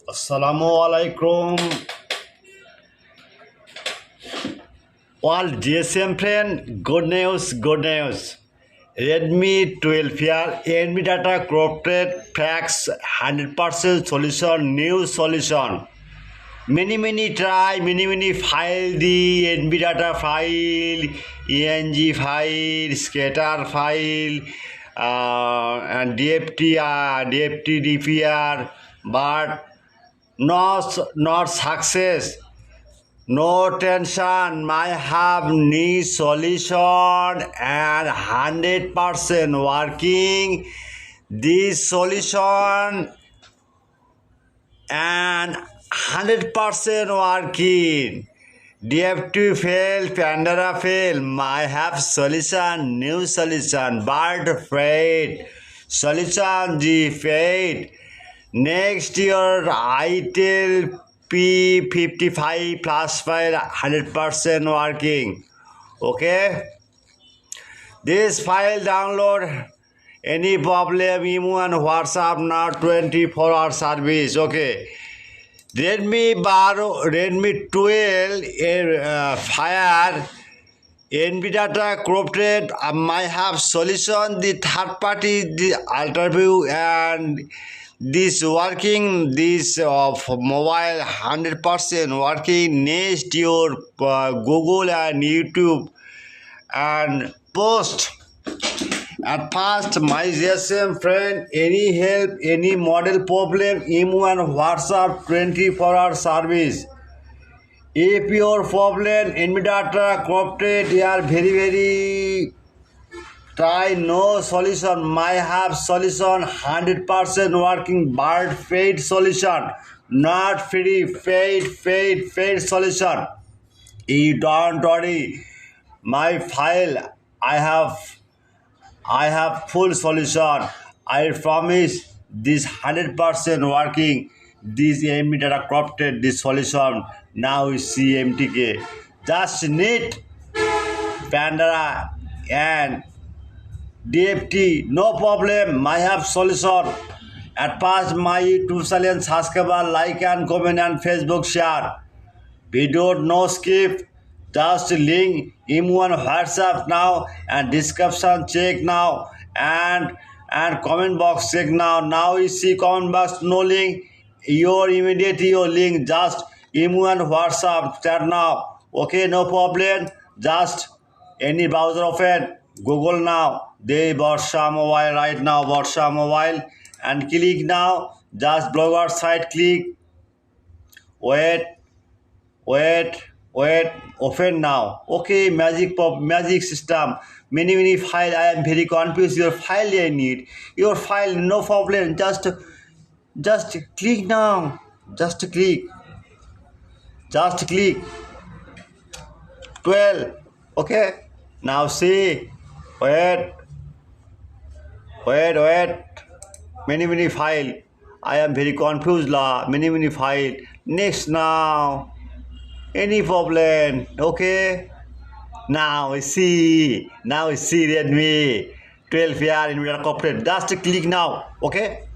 Assalamualaikum. All GSM friend, good news, good news. Redmi 12 here, NB data corrupted facts, 100% solution, new solution. Many try, many file the NB data file, ENG file, scatter file, and DFT, DPR, but not success. No tension, I have new solution and 100% working. This solution and 100% working. DF2 fail, Pandora fail. I have solution, new solution, bird fate, solution G fate. Next year, ITIL P55 plus file 100% working. Okay. This file download. Any problem, email and WhatsApp now 24-hour service. Okay. Redmi 12 fire NB data corrupted. I have solution. The third party, the interview and this working, this mobile 100% working. Next your Google and YouTube and post. At first, my GSM friend, any help, any model problem, email and WhatsApp 24-hour service. If your problem, NB data corrupted, you are very try no solution. I have solution 100% working bird fade solution, not free fade solution. You don't worry. My file, I have full solution. I promise this 100% working. This NB data corrupted this solution. Now we see MTK. Just need Pandora and DFT, no problem. I have solution. At past my YouTube channel, subscribe, like and comment and Facebook share. Video no skip. Just link, email and WhatsApp now and description check now and comment box check now. Now you see comment box no link. Your link just email and WhatsApp chat now. Okay, no problem. Just any browser open. Google now. They Borsha mobile right now. Borsha mobile and click now. Just blogger site click. Wait. Open now. Okay, magic system. Many file. I am very confused. Your file I need. Your file no problem. Just click now. Just click. 12. Okay. Now see. Wait. Many file. I am very confused la. Many file. Next now. Any problem? Okay. Now we see Redmi 12 here in your corporate. Just click now. Okay.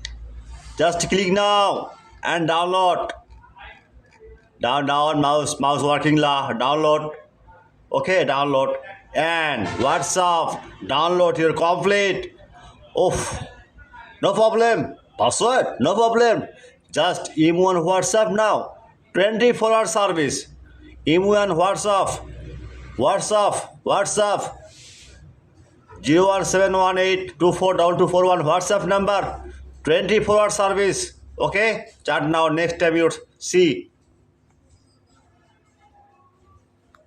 Just click now and download. Down mouse working la. Download. Okay, download. And WhatsApp, download your complete. Oh, no problem. Password, no problem. Just email and WhatsApp now. 24-hour service. Email and WhatsApp. 01718 242241 WhatsApp number. 24-hour service. Okay, chat now. Next time you see.